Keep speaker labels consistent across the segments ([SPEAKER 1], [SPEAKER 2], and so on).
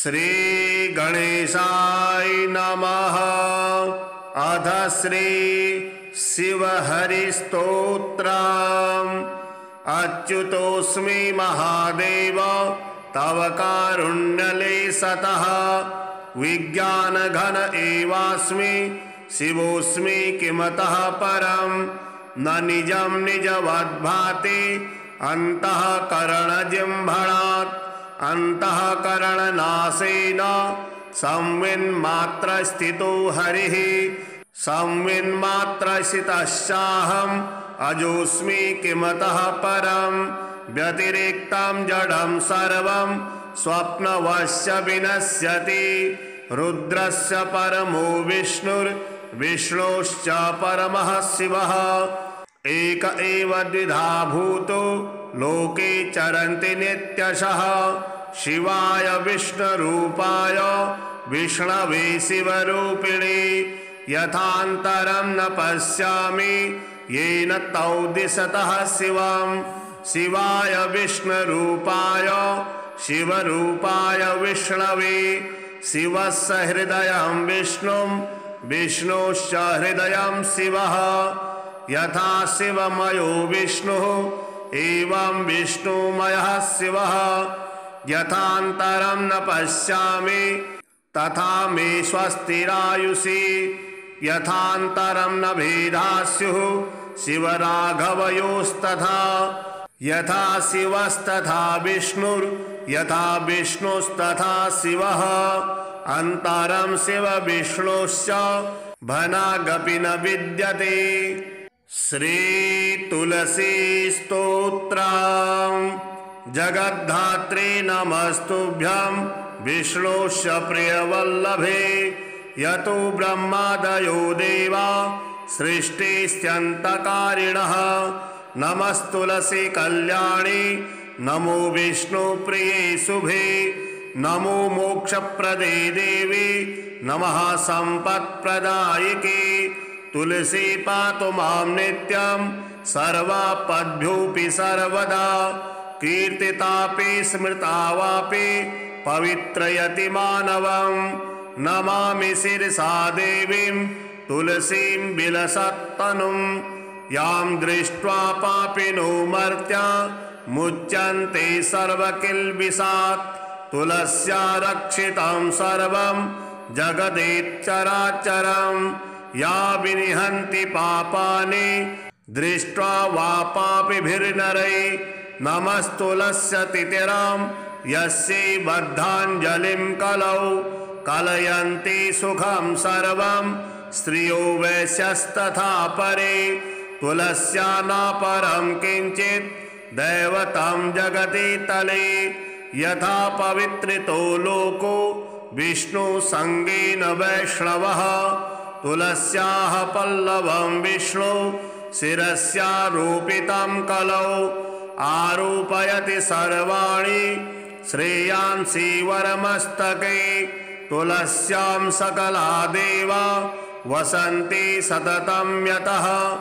[SPEAKER 1] श्री गणेशाय नमः। अथ श्री शिवहरिस्तोत्रम्। अच्युतोऽस्मि महादेव तव कारुण्यलेशतः, विज्ञानघन एवास्मि शिवोऽस्मि किमतः परम्। न निजं निजवद्भाति अन्तःकरणजिह्वणात्, अन्तःकरणनाशेन संविन्मात्रस्थितो हरिः। संविन्मात्रस्थितश्चाहम् अजोऽस्मि किमतः परम्। व्यतिरिक्तं जडं सर्वं स्वप्नवश्य विनश्यति। रुद्रस्य परमो विष्णुर्विष्णोश्च परमः शिवः। एक एव द्विधा भूतो लोके चरन्ति नित्यशः। शिवाय विष्णुरूपाय विष्णवे शिवरूपिणे, यथान्तरं न पश्यामि येन तौ दिशतः शिवम्। शिवाय विष्णुरूपाय शिवरूपाय विष्णवे, शिवस्य हृदयं विष्णुं विष्णोश्च हृदयं शिवः। यथा शिवमयो विष्णुः एवं विष्णुमयः शिवः। यथान्तरं न पश्यामि तथा मे स्वस्तिरायुषि। यथान्तरं न भेदा स्युः शिवराघवयोस्तथा। यथा शिवस्तथा विष्णुर्यथा विष्णुस्तथा शिवः। अन्तरं शिव विष्णोश्च भनागपि न विद्यते। श्री तुलसी स्तोत्रम्। जगद्धात्री नमस्तुभ्यं विष्णोश्च प्रियवल्लभे। यतो ब्रह्मादयो देवा सृष्टिस्त्यन्तकारिणः। नमस्तुलसी कल्याणी नमो विष्णुप्रिये शुभे। नमो मोक्षप्रदे देवी नमः सम्पत्प्रदायिके। तुलसी पातु मां नित्यं सर्वापद्भ्योऽपि सर्वदा। कीर्तितापि स्मृता वापि पवित्रयति मानवम्। नमामि शिरसा देवीं तुलसीं विलसत्तनुं। यां दृष्ट्वा पापिनो मर्त्या मुच्यन्ते सर्वकिल्बिषात्। तुलस्या रक्षितं सर्वं जगदेच्चराचरम्। या विनिहन्ति पापानि दृष्ट्वा वा पापिभिर्नरैः। नमस्तुलस्य तितिरां यस्यै बद्धाञ्जलिं कलौ। कलयन्ति सुखं सर्वं स्त्रियो वैश्यस्तथा परे। तुलस्या न परं किञ्चित् दैवतं जगति तले। यथा पवित्रितो लोको विष्णुसङ्गेन वैष्णवः। तुलस्याः पल्लवं विष्णु शिरस्यारोपितं कलौ। आरोपयति सर्वाणि श्रेयांसि वरमस्तके। तुलस्यां सकला देवा वसन्ति सततं यतः।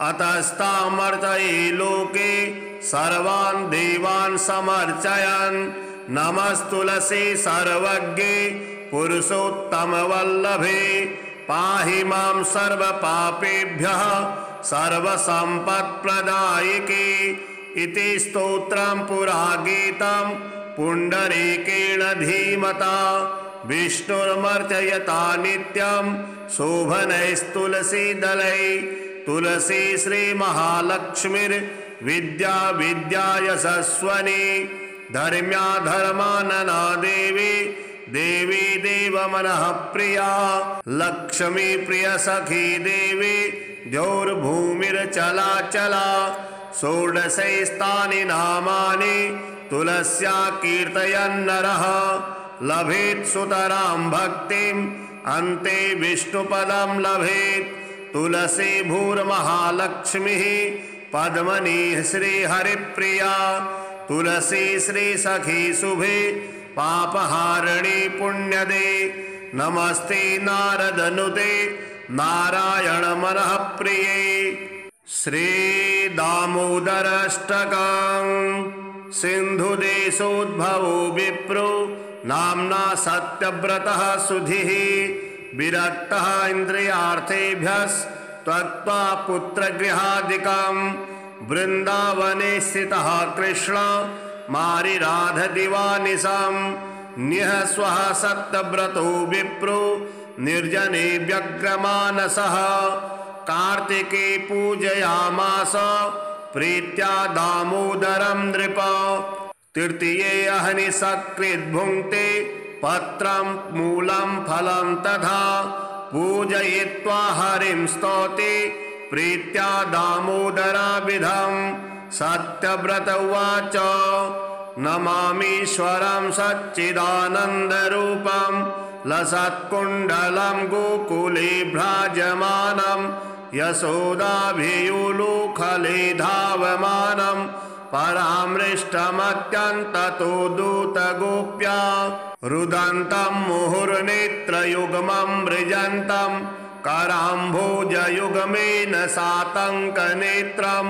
[SPEAKER 1] अतस्तामर्चये लोके सर्वान् देवान् समर्चयन्। नमस्तुलसी सर्वज्ञे पुरुषोत्तमवल्लभे। पाहि मां सर्वपापेभ्यः सर्वसम्पत्प्रदायिके। इति स्तोत्रं पुरा गीतं पुण्डरीकेण धीमता। विष्णुर्मर्चयता नित्यं शोभनैस्तुलसीदलैः। तुलसी श्रीमहालक्ष्मीर्विद्या विद्यायशस्वनी। धर्म्या धर्मानना देवी देवी देवमनः प्रिया। लक्ष्मी प्रिय सखी देवी द्यौर्भूमिर्चलाचला। षोडशैस्तानि नामानि तुलस्या कीर्तयन्नरः। लभेत् सुतरां भक्तिम् अन्ते विष्णुपदं लभेत्। तुलसी भूर्महालक्ष्मीः पद्मनीः श्रीहरिप्रिया। तुलसी श्रीसखी शुभे पापहारिणी पुण्यदे। नमस्ते नारदनुते नारायण मनः प्रिये। श्री दामोदराष्टकम्। सिन्धुदेशोद्भवो विप्रो नाम्ना सत्यव्रतः सुधिः विरक्तः इन्द्रियार्थेभ्यस्त्वक्त्वा पुत्रगृहादिकम् वृन्दावने स्थितः कृष्ण मारिराधदिवानिशम् निःस्वः सत्यव्रतो विप्रो निर्जने व्यग्रमानसः कार्तिके पूजयामास प्रीत्या दामोदरं नृप तृतीये अहनि सकृद्भुङ्क्ते पत्रं मूलं फलं तथा पूजयित्वा हरिं स्तौति प्रीत्या दामोदराभिधम् सत्यव्रत उवाच नमामीश्वरं सच्चिदानन्दरूपं लसत्कुण्डलं गोकुले भ्राजमानं यशोदाभियुलुखले धावमानं परामृष्टमत्यन्ततो दूतगोप्या रुदन्तं मुहुर्नेत्रयुग्मं मृजन्तं कराम्भोजयुग्मेन सातङ्कनेत्रं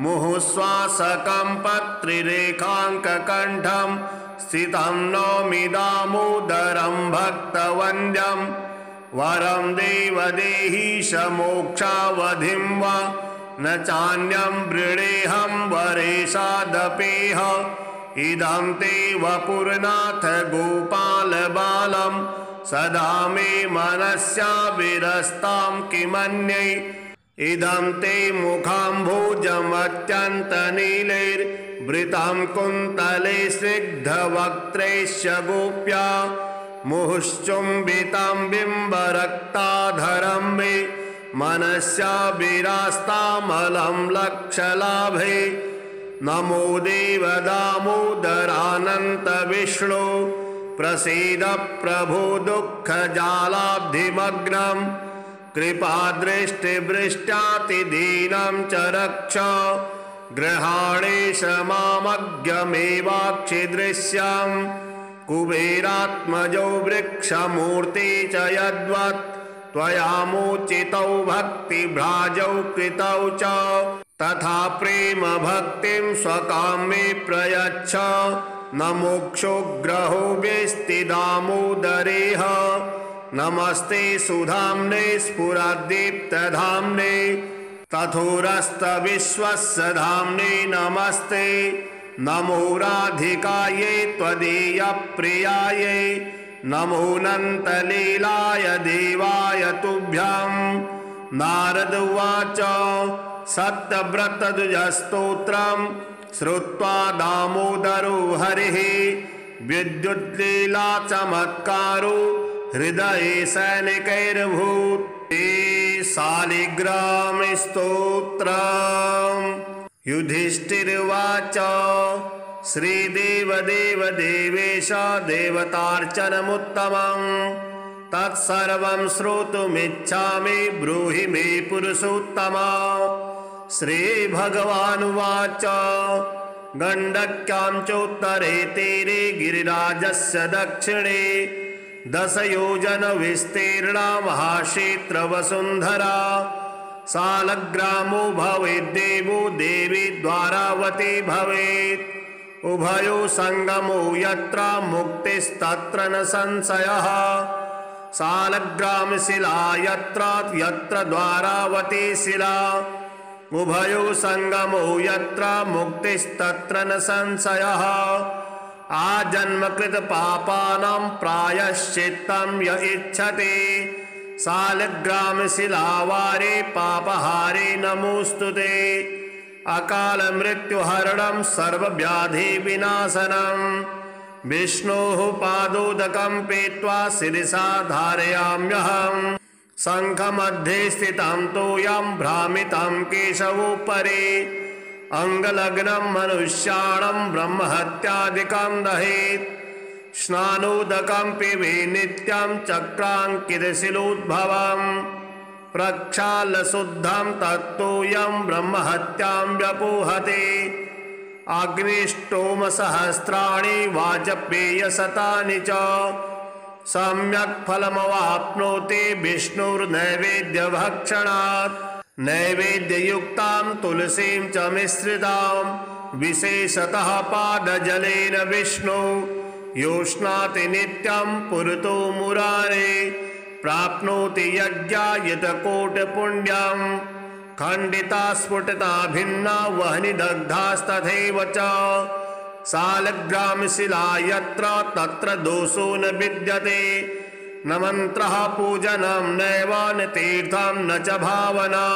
[SPEAKER 1] मुहुश्वासकं पत्रिरेखाङ्ककण्ठं स्थितं नौमि दामोदरं भक्तवन्द्यं वरं देवदेहीश मोक्षावधिं वा न चान्यं वृणेऽहं वरेशादपेह इदं ते वपुर्नाथ गोपाल बालं सदा मे मनस्या विरस्तां किमन्ये इदं ते मुखाम्भोजमत्यन्तनीलैर्वृतं कुन्तले स्निग्धवक्त्रैश्च गोप्या मुहुश्चुम्बितं बिम्बरक्ताधरं मे मनस्या विरास्तामलं लक्षलाभे नमो देव दामोदरानन्त विष्णु प्रसीद प्रभो दुःखजालाब्धिमग्नं कृपादृष्टिवृष्ट्यातिदीनं च रक्ष गृहाणेश मामज्ञमेवाक्षिदृश्यं कुबेरात्मजो वृक्षमूर्ति च यद्वत् त्वयामोचितौ भक्तिभ्राजौ कृतौ च तथा प्रेम भक्तिं स्वकां मे प्रयच्छ न मोक्षोग्रहो वेस्ति दामोदरेह नमस्ते सुधाम्ने स्फुरद्दीप्तधाम्ने तथोरस्तविश्वस्य धाम्ने नमस्ते नमो राधिकायै त्वदीयप्रियायै नमो नन्तलीलाय देवाय तुभ्यं नारद उवाच सत्यव्रतद्विजस्तोत्रं श्रुत्वा दामोदरो हरिः विद्युल्लीला चमत्कारो हृदये सैनिकैरभूत् शालिग्रामस्तोत्रम् युधिष्ठिरुवाच श्रीदेवदेव देवेश देवतार्चनमुत्तमं तत्सर्वं श्रोतुमिच्छामि ब्रूहि मे पुरुषोत्तमा श्रीभगवानुवाच गण्डक्यां चोत्तरे तीरे गिरिराजस्य दक्षिणे 10 योजन विस्तीर्णा महाक्षेत्रवसुन्धरा शालग्रामो भवेद्देवो देवी द्वारावती भवेत् उभयो संगमो यत्र मुक्तिस्तत्र न संशयः शालग्रामशिला यत्र द्वारावती शिला उभयो संगमो यत्र मुक्तिस्तत्र न संशयः आजन्मकृत पापानां प्रायश्चित्तं य इच्छति शालग्रामशिलावारे पापहारे नमोस्तुते अकाल मृत्युहरणं सर्वव्याधिविनाशनं विष्णोः पादोदकं पीत्वा शिरसा धारयाम्यहम् शङ्खमध्ये स्थितं तोयं भ्रामितं केशवोपरि अंगलग्नं मनुष्याणं ब्रह्महत्यादिकं दहेत् स्नानोदकं पिबे नित्यं चक्राङ्कितशिलोद्भवम् प्रक्षाल्यशुद्धं तत्तोयं ब्रह्महत्यां व्यपोहते अग्निष्टोमसहस्राणि वाजपेयशतानि च सम्यक् फलमवाप्नोति विष्णुर्नैवेद्यभक्षणात् नैवेद्ययुक्तां तुलसीं च मिश्रितां विशेषतः पादजलेन विष्णु योष्णाति नित्यं पुरतो मुरारे प्राप्नोति यज्ञायतकोटिपुण्यं खण्डिता स्फुटिता भिन्ना वह्नि दग्धास्तथैव च सालग्रामशिला यत्र तत्र दोषो न विद्यते न मन्त्रः पूजनं नैव न तीर्थं न च भावना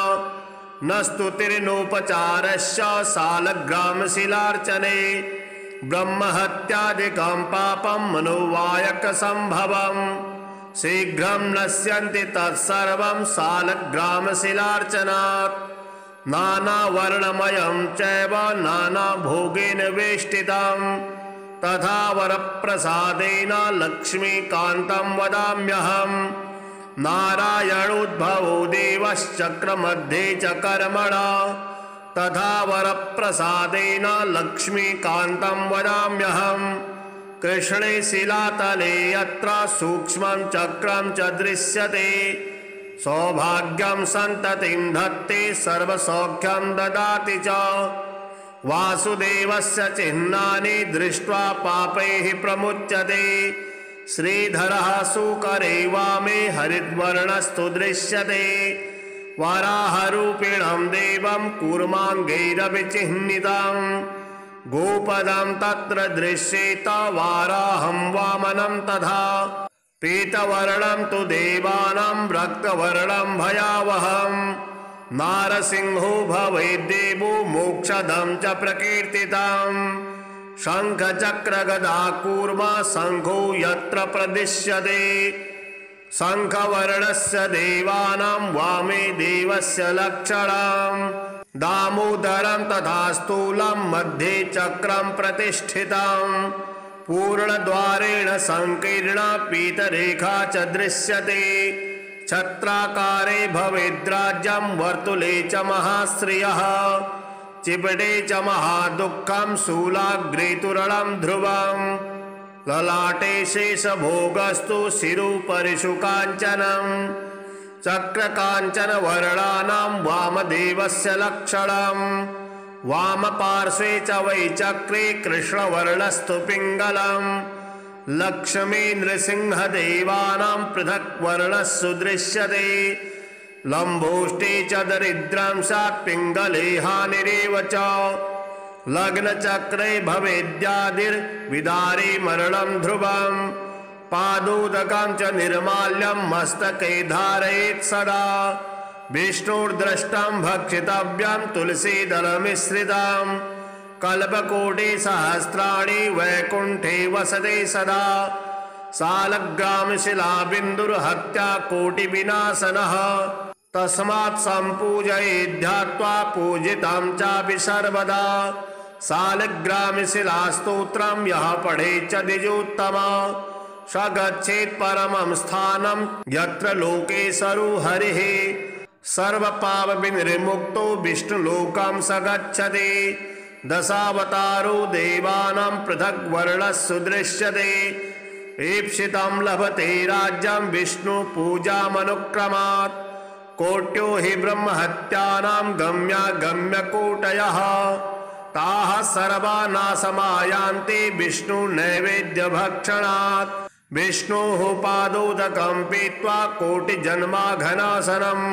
[SPEAKER 1] न स्तुतिर्नोपचारश्च सालग्रामशिलार्चने ब्रह्महत्यादिकं पापं मनोवायकसम्भवं शीघ्रं नश्यन्ति तत्सर्वं सालग्रामशिलार्चनात् नानावर्णमयं चैव नानाभोगेन वेष्टितं तथा वरप्रसादेन लक्ष्मीकान्तं वदाम्यहम् नारायणोद्भवो देवश्चक्रमध्ये च कर्मणा तथा वरप्रसादेन लक्ष्मीकान्तं वदाम्यहम् कृष्णे शिलातले यत्र सूक्ष्मं चक्रं च दृश्यते सौभाग्यं सन्ततिं धत्ते सर्वसौख्यं ददाति च वासुदेवस्य चिह्नानि दृष्ट्वा पापैः प्रमुच्यते श्रीधरः सुकरे वामे हरिद्वर्णस्तु दृश्यते वराहरूपिणं देवं कूर्माङ्गैरभिचिह्नितं गोपदं तत्र दृश्येत वाराहं वामनं तथा पीतवर्णं तु देवानां रक्तवर्णं भयावहं नारसिंहो भवेद्देवो मोक्षदं च प्रकीर्तितं शङ्खचक्रगदा कूर्मा शङ्खो यत्र प्रदिश्यते शङ्खवर्णस्य देवानां वामे देवस्य लक्षणं दामोदरं तथा स्थूलं मध्ये चक्रं प्रतिष्ठितं पूर्णद्वारेण संकीर्णा पीतरेखा च दृश्यते छत्राकारे भवेद्राज्यं वर्तुले च महाश्रियः चिपटे च महादुःखं शूलाग्रे तुरलं ध्रुवं ललाटे शेषभोगस्तु शिरोपरिषु काञ्चनं चक्रकाञ्चनवर्णानां वामदेवस्य लक्षणं वामपार्श्वे च वै चक्रे कृष्णवर्णस्तु पिङ्गलं लक्ष्मी नृसिंहदेवानां पृथक् वर्णस्सु दृश्यते लम्बोष्टे च दरिद्रं स्यात् पिङ्गले हानिरेव च लग्नचक्रे भवेद्यादिर्विदारे मरणं ध्रुवं पादोदकं च निर्माल्यं मस्तके धारयेत् सदा विष्णुर्द्रष्टं भक्षितव्यं तुलसीदलमिश्रितं कल्पकोटिसहस्राणि वैकुण्ठे वसते सदा सालग्रामशिलाबिन्दुर्हत्या कोटिविनाशनः तस्मात् सम्पूजयेद्ध्यात्वा पूजितं चापि सर्वदा सालग्रामशिलास्तोत्रं यः पठेत् च द्विजोत्तमा स गच्छेत् परमं स्थानं यत्र लोकेशरो हरिः सर्वपापविनिर्मुक्तो विष्णुलोकं स गच्छति दशावतारो देवानां पृथक् वर्णस्सु दृश्यते ईप्सितं लभते राज्यं विष्णुपूजामनुक्रमात् कोट्यो हि ब्रह्महत्यानां गम्यागम्यकोटयः ताः सर्वा नाशमायान्ति विष्णुनैवेद्यभक्षणात् विष्णोः पादोदकं पीत्वा कोटिजन्माघनाशनम्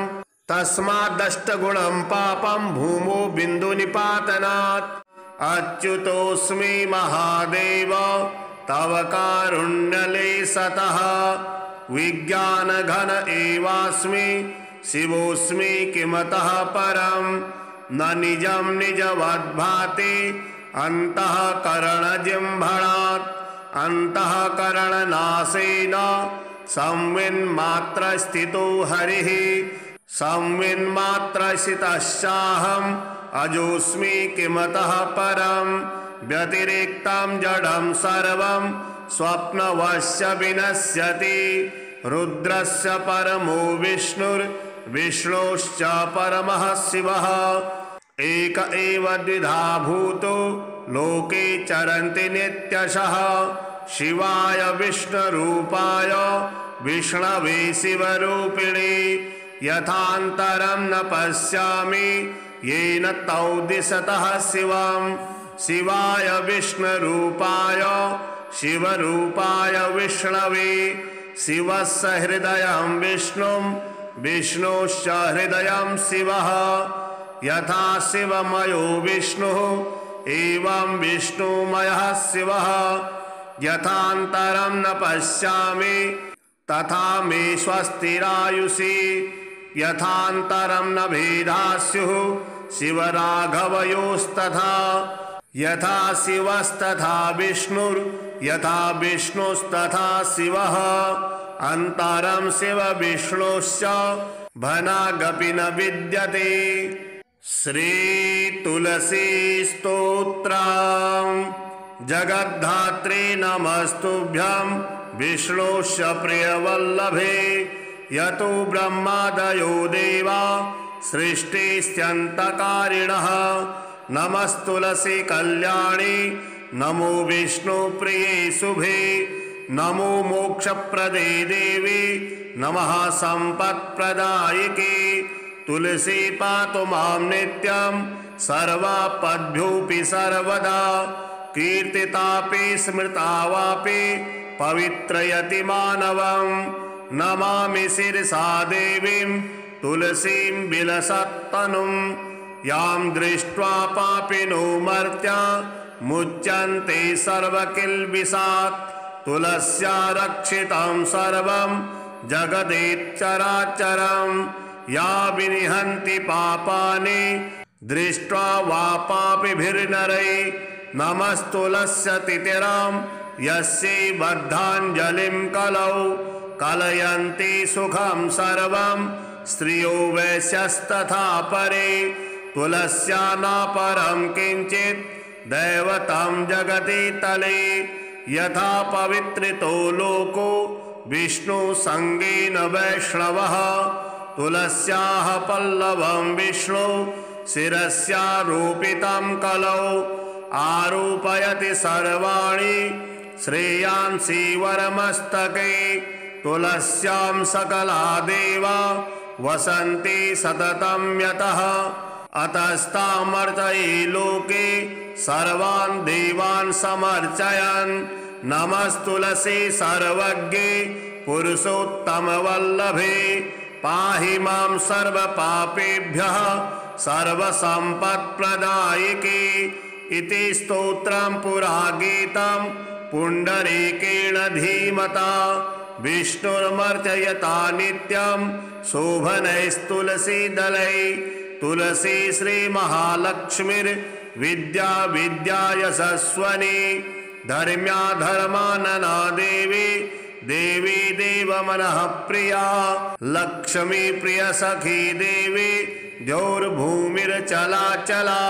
[SPEAKER 1] तस्मादष्टगुणं पापं भूमो बिन्दुनिपातनात् अच्युतोऽस्मि महादेव तव कारुण्यलेशतः विज्ञानघन एवास्मि शिवोऽस्मि किमतः परं न निजं निजवद्भाति अन्तःकरणजिह्वणात् अन्तःकरणनाशेन संविन्मात्रस्थितो हरिः संविन्मात्रस्थितश्चाहम् अजोऽस्मि किमतः परं व्यतिरिक्तं जडं सर्वं स्वप्नवश्य विनश्यति रुद्रस्य परमो विष्णुर्विष्णोश्च परमः शिवः एक एव द्विधा भूतो लोके चरन्ति नित्यशः शिवाय विष्णुरूपाय विष्णवे शिवरूपिणे यथान्तरं न पश्यामि येन तौ दिशतः शिवं शिवाय विष्णुरूपाय शिवरूपाय विष्णवे शिवस्य हृदयं विष्णुं विष्णोश्च हृदयं शिवः यथा शिवमयो विष्णुः एवं विष्णुमयः शिवः यथान्तरं न पश्यामि तथा मे स्वस्तिरायुषि यथान्तरं न भेदास्युः शिवराघवयोस्तथा यथा शिवस्तथा विष्णुर्यथा विष्णुस्तथा शिवः अन्तरं शिव विष्णुश्च भनागपि न विद्यते। श्री तुलसी स्तोत्रम्। जगद्धात्रे नमस्तुभ्यं विष्णुश्च प्रियवल्लभे यतो ब्रह्मादयो देवा सृष्टिस्त्यन्तकारिणः नमस्तुलसी कल्याणी नमो विष्णुप्रिये शुभे नमो मोक्षप्रदे देवी नमः सम्पत्प्रदायिके तुलसी पातु मां नित्यं सर्वापद्भ्योऽपि सर्वदा कीर्तितापि स्मृता वापि पवित्रयति मानवं नमामि शिरसा देवीं तुलसीं विलसत्तनुं यां दृष्ट्वा पापिनो मर्त्या मुच्यन्ते सर्वकिल्बिषात् तुलस्या रक्षितं सर्वं जगदेच्चराचरं या विनिहन्ति पापानि दृष्ट्वा वा पापिभिर्नरै नमस्तुलस्य तितिरां यस्यै बद्धाञ्जलिं कलौ कलयन्ति सुखं सर्वं स्त्रियो वैश्यस्तथा परे तुलस्या न परं किञ्चित् दैवतं जगति तले यथा पवित्रितो लोको विष्णुसङ्गेन वैष्णवः तुलस्याः पल्लवं विष्णु शिरस्यारोपितं कलौ आरोपयति सर्वाणि श्रेयांसि वरमस्तके तुलस्यां सकला देवा वसन्ति सततं यतः अतस्तामर्चये लोके सर्वान् देवान् समर्चयन् नमस्तुलसी सर्वज्ञे पुरुषोत्तमवल्लभे पाहि मां सर्वपापेभ्यः सर्वसम्पत्प्रदायिके इति स्तोत्रं पुरा गीतं पुण्डरीकेण धीमता विष्णुर्मर्चयता नित्यं शोभनैस्तुलसीदलैः तुलसी श्रीमहालक्ष्मीर्विद्या विद्यायशस्वनी धर्म्या धर्मानना देवी देवी देवमनः प्रिया लक्ष्मी प्रिय सखी देवी द्यौर्भूमिर्चलाचला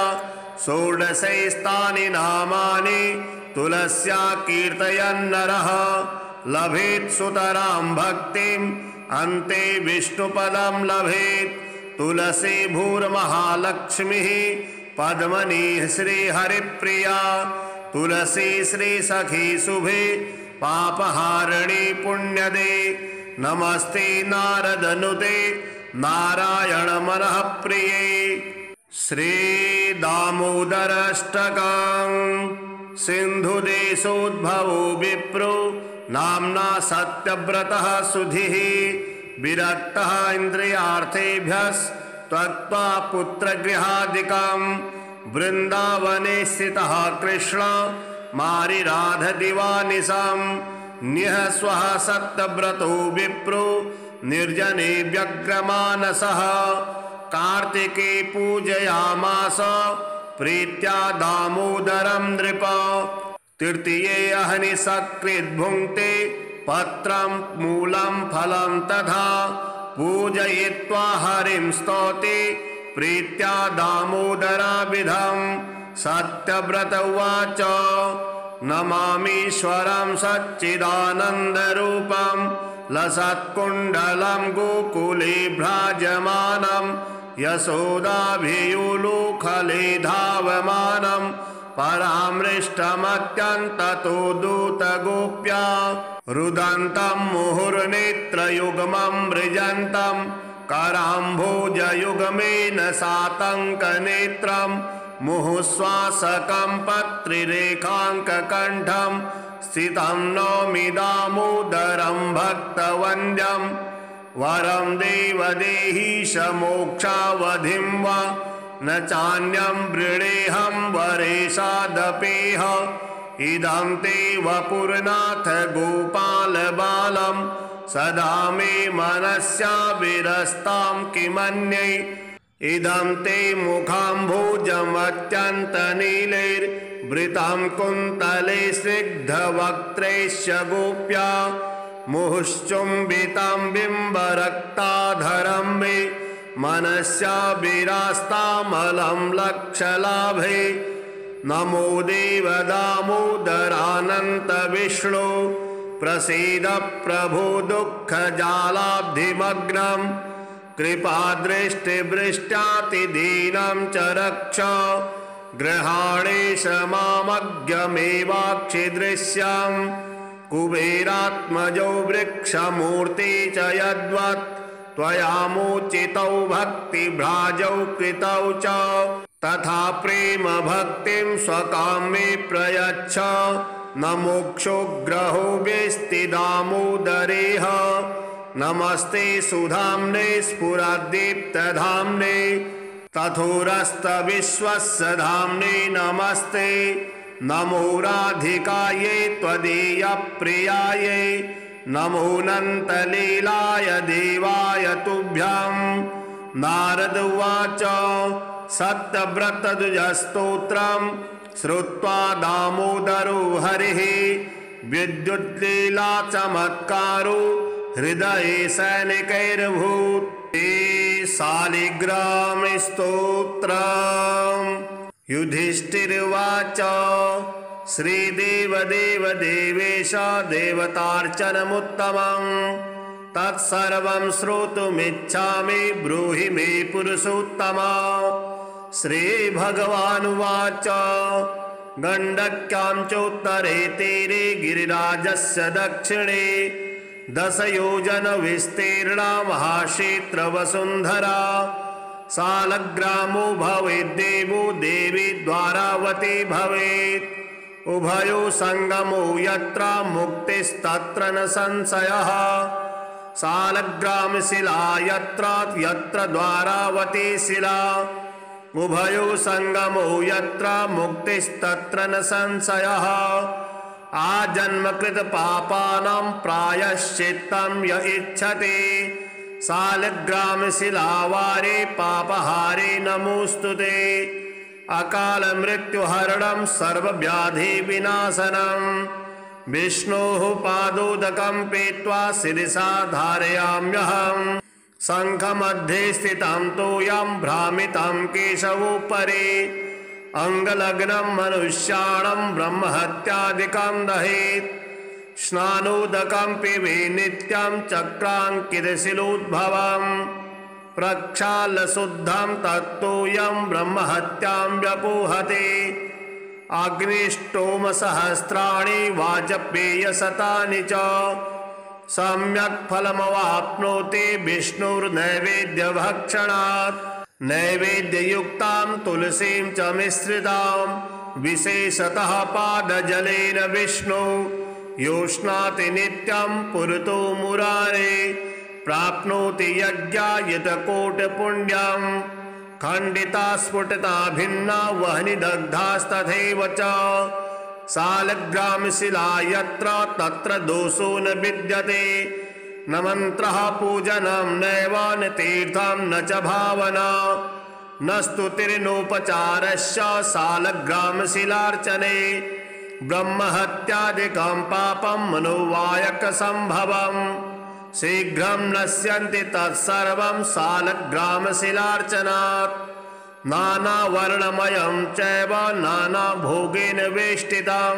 [SPEAKER 1] षोडशैस्तानि नामानि तुलस्या कीर्तयन्नरः लभेत् सुतरां भक्तिम् अन्ते विष्णुपदं लभेत् तुलसी भूर्महालक्ष्मीः पद्मनीः श्रीहरिप्रिया तुलसी श्रीसखी शुभे पापहारिणी पुण्यदे नमस्ते नारदनुते नारायण मनः प्रिये। श्री दामोदराष्टकम्। सिन्धुदेशोद्भवो विप्रो नाम्ना सत्यव्रतः सुधीः विरक्तः इन्द्रियार्थेभ्यस्त्वक्त्वा पुत्रगृहादिकं वृन्दावने स्थितः कृष्ण मारिराधदिवानिशं निःस्वः सत्यव्रतो विप्रो निर्जने व्यग्रमानसः कार्तिके पूजयामास प्रीत्या दामोदरं नृप तृतीये अहनि सकृद्भुङ्क्ते पत्रं मूलं फलं तथा पूजयित्वा हरिं स्तौति प्रीत्या दामोदराभिधं सत्यव्रत उवाच नमामीश्वरं सच्चिदानन्दरूपं लसत्कुण्डलं गोकुले भ्राजमानं यशोदाभियुलुखले धावमानं परामृष्टमत्यन्ततो दूतगोप्या रुदन्तं मुहुर्नेत्रयुग्मं मृजन्तं कराम्भोजयुग्मेन सातङ्कनेत्रं मुहुश्वासकं पत्रिरेखाङ्ककण्ठं स्थितं नौमि दामोदरं भक्तवन्द्यं वरं देवदेहीश मोक्षावधिं वा न चान्यं वृणेऽहं वरेशादपेह इदं ते वपुरनाथ गोपाल बालं सदा मे मनस्या विरस्तां किमन्यै इदं ते मुखाम्भोजमत्यन्तनीलैर्वृतं कुन्तले स्निग्धवक्त्रैश्च गोप्या मुहुश्चुम्बितं बिम्बरक्ताधरं मे मनस्या विरास्तामलं लक्षलाभे नमो देव दामोदरानन्त विष्णु प्रसीद प्रभो दुःखजालाब्धिमग्नं कृपादृष्टिवृष्ट्यातिदीनं च रक्ष गृहाणेश मामज्ञमेवाक्षिदृश्यं कुबेरात्मजो वृक्षमूर्ति च यद्वत् त्वयामुचितौ भक्तिभ्राजौ कृतौ च तथा प्रेम भक्तिं स्वकां मे प्रयच्छ न मोक्षोग्रहो वेस्ति दामोदरेह नमस्ते सुधाम्ने स्फुरद्दीप्तधाम्ने तथोरस्तविश्वस्य धाम्ने नमस्ते नमो राधिकायै त्वदीयप्रियायै नमो नन्तलीलाय देवाय तुभ्यं नारद उवाच सत्यव्रतद्विजस्तोत्रं श्रुत्वा दामोदरो हरिः विद्युद्लीला चमत्कारो हृदये सैनिकैरभूत् शालिग्रामस्तोत्रम् युधिष्ठिरुवाच श्रीदेवदेव देवेश देवतार्चनमुत्तमं तत्सर्वं श्रोतुमिच्छामि ब्रूहि मे पुरुषोत्तमा श्रीभगवानुवाच गण्डक्यां चोत्तरे तीरे गिरिराजस्य दक्षिणे 10 योजन विस्तीर्णा महाक्षेत्रवसुन्धरा सालग्रामो भवेद्देवो देवी द्वारावती भवेत् उभयो संगमो यत्र मुक्तिस्तत्र न संशयः सालग्रामशिला यत्र द्वारावती शिला उभयो संगमो यत्र मुक्तिस्तत्र न संशयः आजन्मकृत पापानां प्रायश्चित्तं य इच्छति सालग्रामशिलावारे पापहारे नमोस्तुते अकाल मृत्युहरणं सर्वव्याधि विनाशनं विष्णोः पादोदकं पीत्वा शिरसा धारयाम्यहम् शङ्खमध्ये स्थितं तोयं भ्रामितं केशवोपरि अंगलग्नं मनुष्याणं ब्रह्महत्यादिकं दहेत् स्नानोदकं पिबे नित्यं चक्राङ्कितशिलोद्भवम् प्रक्षाल्य शुद्धं तत्तोयं ब्रह्महत्यां व्यपोहते अग्निष्टोमसहस्राणि वाजपेयशतानि च सम्यक् फलमवाप्नोति विष्णुर्नैवेद्यभक्षणात् नैवेद्ययुक्तां तुलसीं च मिश्रितां विशेषतः पादजलेन विष्णु योष्णाति नित्यं पुरतो मुरारे प्राप्नोति यज्ञायतकोटिपुण्यं खण्डिता स्फुटिता भिन्ना वह्निदग्धास्तथैव च सालग्रामशिला यत्र तत्र दोषो न विद्यते न मन्त्रः पूजनं नैव न तीर्थं न च भावना न स्तुतिर्नोपचारश्च सालग्रामशिलार्चने ब्रह्महत्यादिकं पापं मनोवायकसम्भवम् शीघ्रं नश्यन्ति तत्सर्वं सालग्रामशिलार्चनात् नानावर्णमयं चैव नानाभोगेन वेष्टितं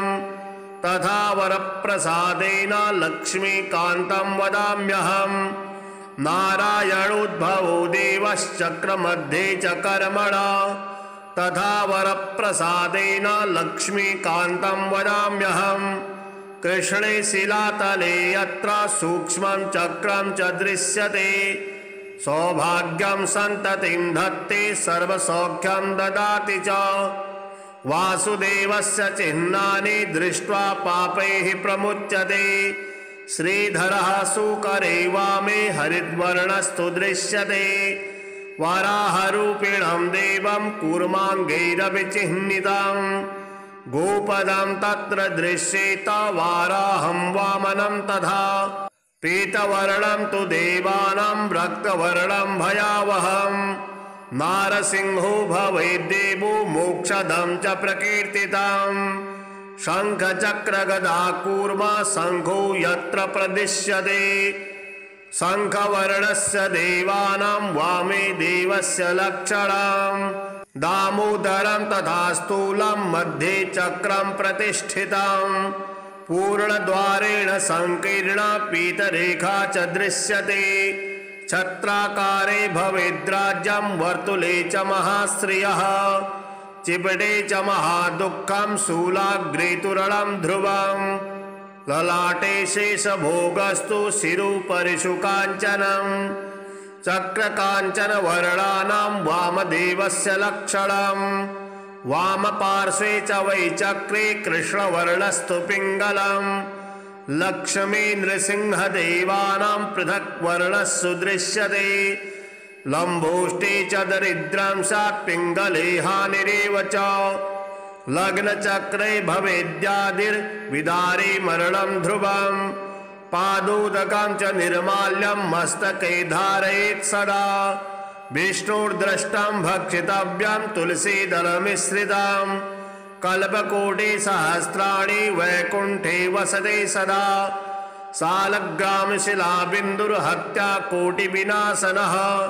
[SPEAKER 1] तथा वरप्रसादेन लक्ष्मीकान्तं वदाम्यहम् नारायणोद्भवो देवश्चक्रमध्ये च कर्मणा तथा वरप्रसादेन लक्ष्मीकान्तं वदाम्यहम् कृष्णे शिलातले यत्र सूक्ष्मं चक्रं च दृश्यते सौभाग्यं सन्ततिं धत्ते सर्वसौख्यं ददाति च वासुदेवस्य चिह्नानि दृष्ट्वा पापैः प्रमुच्यते। श्रीधरः सुकरे वामे हरिद्वर्णस्तु दृश्यते। वराहरूपिणं देवं कूर्माङ्गैरभिचिह्नितं। गोपदं तत्र दृश्येत वाराहं वामनं तथा। पीतवर्णं तु देवानां रक्तवर्णं भयावहम्। नारसिंहो भवेद्देवो मोक्षदं च प्रकीर्तितम्। शङ्खचक्रगदा कूर्मा शङ्खो यत्र प्रदिश्यते। शङ्खवर्णस्य देवानां वामे देवस्य लक्षणम्। दामोदरं तथा स्थूलं मध्ये चक्रं प्रतिष्ठितम्। पूर्णद्वारेण संकीर्णा पीतरेखा च दृश्यते। छत्राकारे भवेद्राज्यं वर्तुले च महाश्रियः। चिपटे च महादुःखं शूलाग्रे तुरणं ध्रुवम्। ललाटे शेषभोगस्तु शिरोपरि काञ्चनम्। चक्रकाञ्चनवर्णानां वामदेवस्य लक्षणम्। वामपार्श्वे च वै चक्रे कृष्णवर्णस्तु पिङ्गलम्। लक्ष्मी नृसिंहदेवानां पृथक् वर्णस्सु दृश्यते। लम्बोष्टे च दरिद्रं स्यात् पिङ्गले हानिरेव च। लग्नचक्रे भवेद्यादिर्विदारे मरणं ध्रुवम्। पादोदकं च निर्माल्यं मस्तके धारयेत् सदा। विष्णुर्द्रष्टं भक्षितव्यं तुलसीदलमिश्रितं। कल्पकोटि सहस्राणि वैकुण्ठे वसते सदा। सालग्रामशिलाबिन्दुर्हत्या कोटिविनाशनः।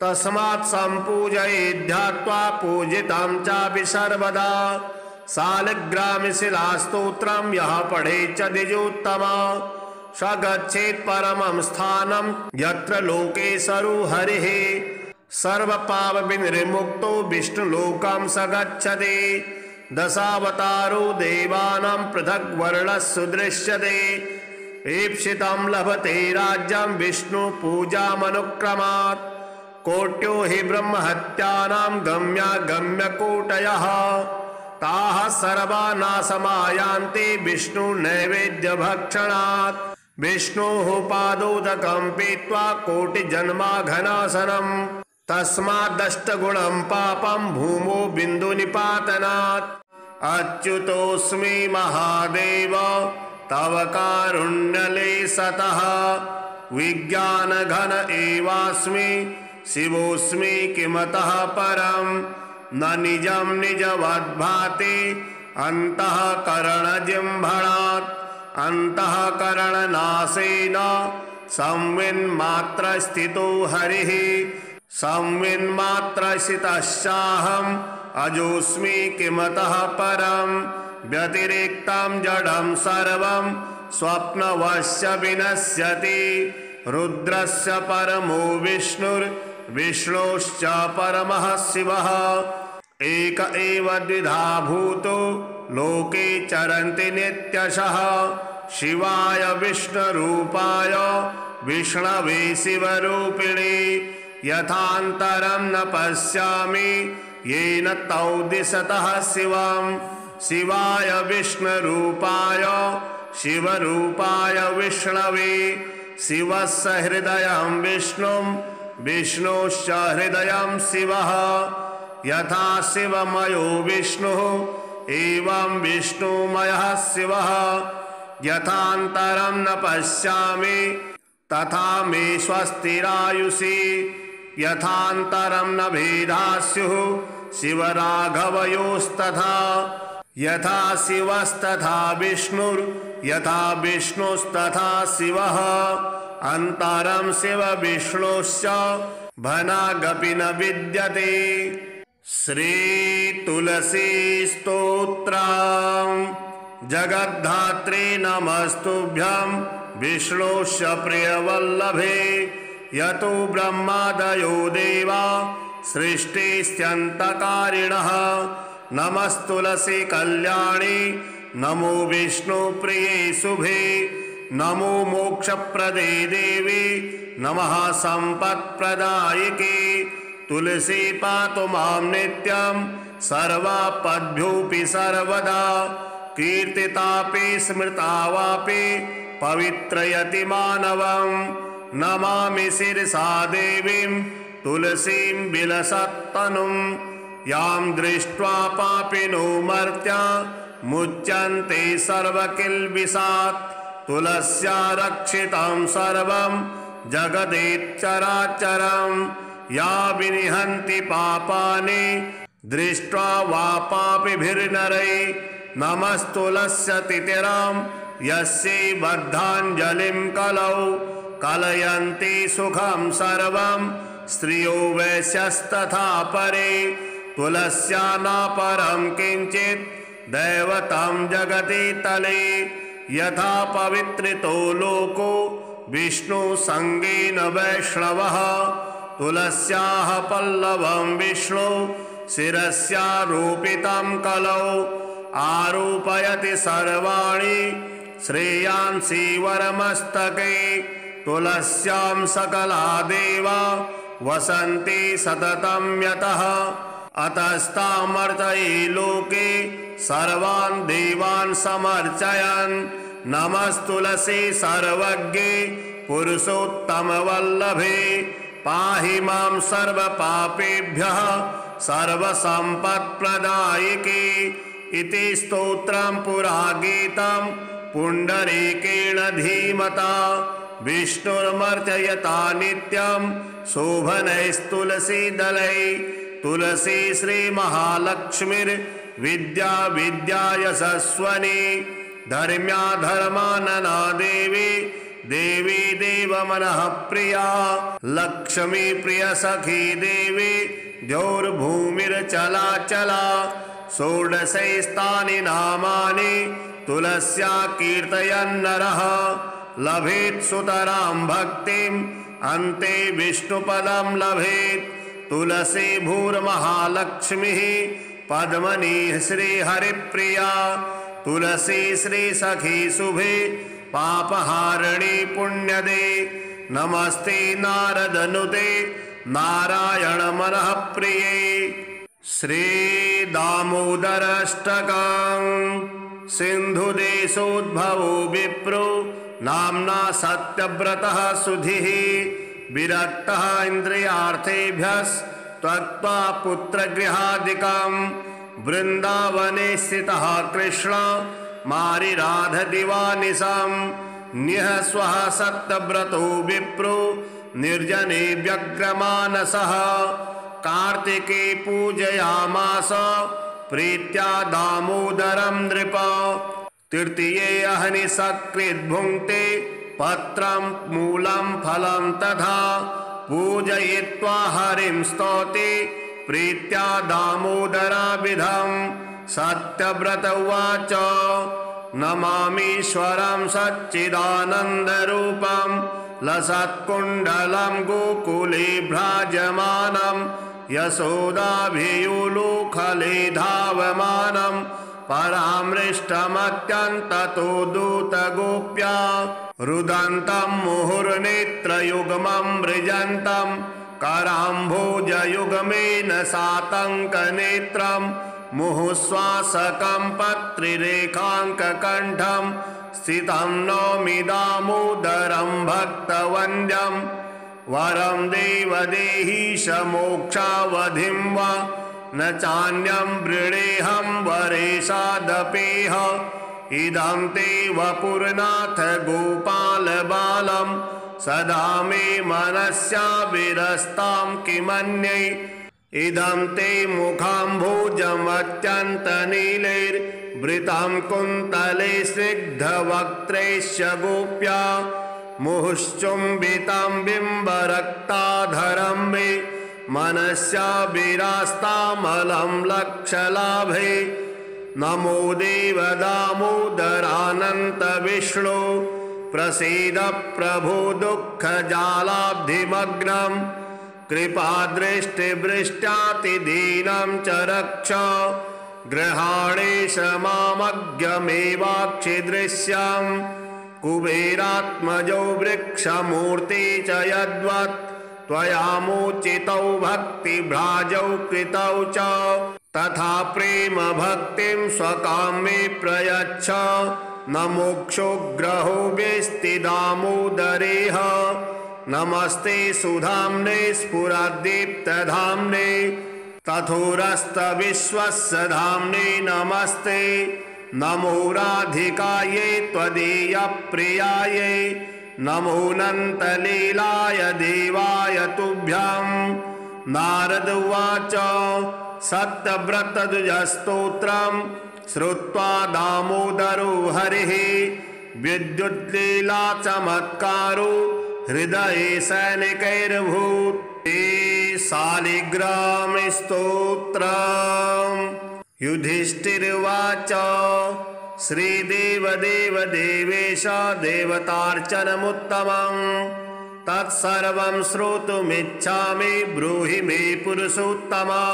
[SPEAKER 1] तस्मात् सम्पूजयेद्ध्यात्वा पूजितं चापि सर्वदा। सालग्रामशिलास्तोत्रं यः पठेत् च द्विजोत्तमा। स गच्छेत् परमं स्थानं यत्र लोकेशरो हरिः। सर्वपापविनिर्मुक्तो विष्णुलोकं स गच्छति। दशावतारो देवानां पृथग् वर्णस्सु दृश्यते। ईप्सितं लभते राज्यं विष्णुपूजामनुक्रमात्। कोट्यो हि ब्रह्महत्यानां गम्यागम्यकोटयः। ताः सर्वा नाशमायान्ति विष्णुनैवेद्यभक्षणात्। विष्णोः पादोदकं पीत्वा कोटिजन्माघनाशनम्। तस्मादष्टगुणं पापं भूमो बिन्दुनिपातनात्। अच्युतोऽस्मि महादेव तव कारुण्यलेशतः। विज्ञानघन एवास्मि शिवोऽस्मि किमतः परम्। न निजं निजवद्भाति अन्तःकरणजिह्वणात्। अन्तःकरणनाशेन संविन्मात्रस्थितो हरिः। संविन्मात्रस्थितश्चाहम् अजोऽस्मि किमतः परम्। व्यतिरिक्तं जडं सर्वं स्वप्नवश्य विनश्यति। रुद्रस्य परमो विष्णुर्विष्णोश्च परमः शिवः। एक एव द्विधा भूतो लोके चरन्ति नित्यशः। शिवाय विष्णुरूपाय विष्णवे शिवरूपिणे। यथान्तरं न पश्यामि येन तौ दिशतः शिवम्। शिवाय विष्णुरूपाय शिवरूपाय विष्णवे। शिवस्य हृदयं विष्णुं विष्णोश्च हृदयं शिवः। यथा शिवमयो विष्णुः एवं विष्णुमयः शिवः। यथान्तरं न पश्यामि तथा मे स्वस्तिरायुषि। यथान्तरं न भेदा स्युः शिवराघवयोस्तथा। यथा शिवस्तथा विष्णुर्यथा विष्णुस्तथा शिवः। अन्तरं शिव विष्णोश्च भनागपि न विद्यते। श्री तुलसी स्तोत्रम्। जगद्धात्रे नमस्तुभ्यं विष्णोश्च प्रियवल्लभे। यतो ब्रह्मादयो देवा सृष्टिस्त्यन्तकारिणः। नमस्तुलसी कल्याणी नमो विष्णुप्रिये शुभे। नमो मोक्षप्रदे देवी नमः सम्पत्प्रदायिके। तुलसी पातु मां नित्यं सर्वापद्भ्योऽपि सर्वदा कीर्तितापि स्मृता वापि पवित्रयति मानवम् नमामि शिरसा देवीं तुलसीं विलसत्तनुं यां दृष्ट्वा पापिनो मर्त्या मुच्यन्ते सर्वकिल्बिषात् तुलस्या रक्षितं सर्वं जगदेच्चराचरं या विनिहन्ति पापानि दृष्ट्वा वा पापिभिर्नरैः नमस्तुलस्य तितिरां यस्यै बद्धाञ्जलिं कलौ कलयन्ति सुखं सर्वं स्त्रियो वैश्यस्तथा परे तुलस्या न परं किञ्चित् दैवतं जगति तले यथा पवित्रितो लोको विष्णुसङ्गेन वैष्णवः तुलस्याः पल्लवं विष्णु शिरस्यारोपितं कलौ आरोपयति सर्वाणि श्रेयांसि वरमस्तके तुलस्यां सकला देवा वसन्ति सततं यतः अतस्तामर्चये लोके सर्वान् देवान् समर्चयन् नमस्तुलसी सर्वज्ञे पुरुषोत्तमवल्लभे पाहि मां सर्वपापेभ्यः सर्वसम्पत्प्रदायिके इति स्तोत्रं पुरा गीतं पुण्डरीकेण धीमता विष्णुर्मर्चयता नित्यं शोभनैस्तुलसीदलैः तुलसी श्रीमहालक्ष्मीर्विद्या विद्यायशस्वनी धर्म्या धर्मानना देवी देवी देवमनः प्रिया लक्ष्मी प्रियसखी देवी द्यौर्भूमिर्चलाचला षोडशैस्तानि नामानि तुलस्या कीर्तयन्नरः लभेत् सुतरां भक्तिम् अन्ते विष्णुपदं लभेत् तुलसी भूर्महालक्ष्मीः पद्मनीः श्रीहरिप्रिया तुलसी श्रीसखी शुभे पापहारिणी पुण्यदे नमस्ते नारदनुते नारायण मनः प्रिये श्रीदामोदराष्टकम् सिन्धुदेशोद्भवो विप्रो नाम्ना सत्यव्रतः सुधीः विरक्तः इन्द्रियार्थेभ्यस्त्यक्त्वा पुत्रगृहादिकं वृन्दावने स्थितः कृष्ण मारिराधदिवानिशं निःस्वः सत्यव्रतो विप्रो निर्जने व्यग्रमानसः कार्तिके पूजयामास प्रीत्या दामोदरं नृप तृतीये अहनि सकृद्भुङ्क्ते पत्रं मूलं फलं तथा पूजयित्वा हरिं स्तौति प्रीत्या दामोदराभिधं सत्यव्रत उवाच नमामीश्वरं सच्चिदानन्दरूपं लसत्कुण्डलं गोकुले भ्राजमानं यशोदाभियुलुखले धावमानं परामृष्टमत्यन्ततो दूतगोप्या रुदन्तं मुहुर्नेत्रयुग्मं मृजन्तं कराम्भोजयुग्मेन सातङ्कनेत्रं मुहुश्वासकं पत्रिरेखाङ्ककण्ठं स्थितं नौमि दामोदरं भक्तवन्द्यं वरं देवदेहीश मोक्षावधिं वा न चान्यं वृणेऽहं वरेशादपेह इदं ते वपुर्नाथ गोपालबालं सदा मे मनस्या विरस्तां किमन्यै इदं ते मुखाम्भोजमत्यन्तनीलैर्वृतं कुन्तले स्निग्धवक्त्रैश्च गोप्या मुहुश्चुम्बितं बिम्बरक्ताधरं मे मनस्या विरास्तामलं लक्षलाभे नमो देव दामोदरानन्त विष्णु प्रसीद प्रभो दुःखजालाब्धिमग्नं कृपादृष्टिवृष्ट्यातिदीनं च रक्ष गृहाणेश मामज्ञमेवाक्षिदृश्यं कुबेरात्मजो वृक्षमूर्ति च यद्वत् त्वया मोचितौ भक्तिभ्राजौ कृतौ च तथा प्रेम भक्तिं स्वकाम्ये प्रयच्छ न मोक्षो ग्रहो वेस्ति दामोदरेह नमस्ते सुधाम्ने स्फुरद्दीप्तधाम्ने तथोरस्तविश्वस्य धाम्ने नमस्ते नमो राधिकायै त्वदीयप्रियायै नमोऽनन्तलीलाय देवाय तुभ्यं। नारद उवाच सत्यव्रतद्विजस्तोत्रं श्रुत्वा दामोदरो हरिः विद्युल्लीला चमत्कारो हृदये सैनिकैरभूत्। शालिग्राम स्तोत्रम्। युधिष्ठिरुवाच श्रीदेवदेव देवेश देवतार्चनमुत्तमम् तत्सर्वं श्रोतुमिच्छामि ब्रूहि मे पुरुषोत्तमा।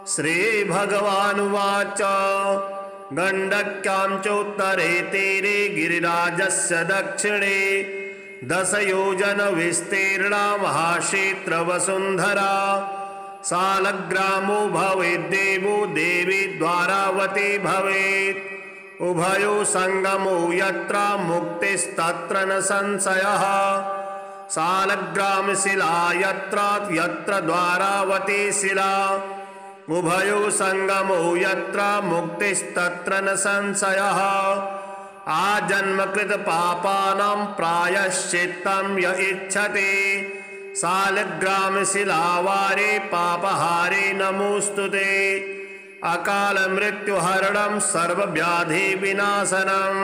[SPEAKER 1] श्रीभगवानुवाच गण्डक्यां चोत्तरे तीरे गिरिराजस्य दक्षिणे 10 योजन विस्तीर्णा महाक्षेत्रवसुन्धरा शालग्रामो भवेद्देवो देवी द्वारावती भवेत् उभयो संगमो यत्र मुक्तिस्तत्र न संशयः। शालग्रामशिला यत्र द्वारावती शिला उभयो संगमो यत्र मुक्तिस्तत्र न संशयः। आजन्मकृत पापानां प्रायश्चित्तं य इच्छति शालग्रामशिलावारे पापहारे नमोस्तुते। अकाल मृत्युहरणं सर्वव्याधिविनाशनं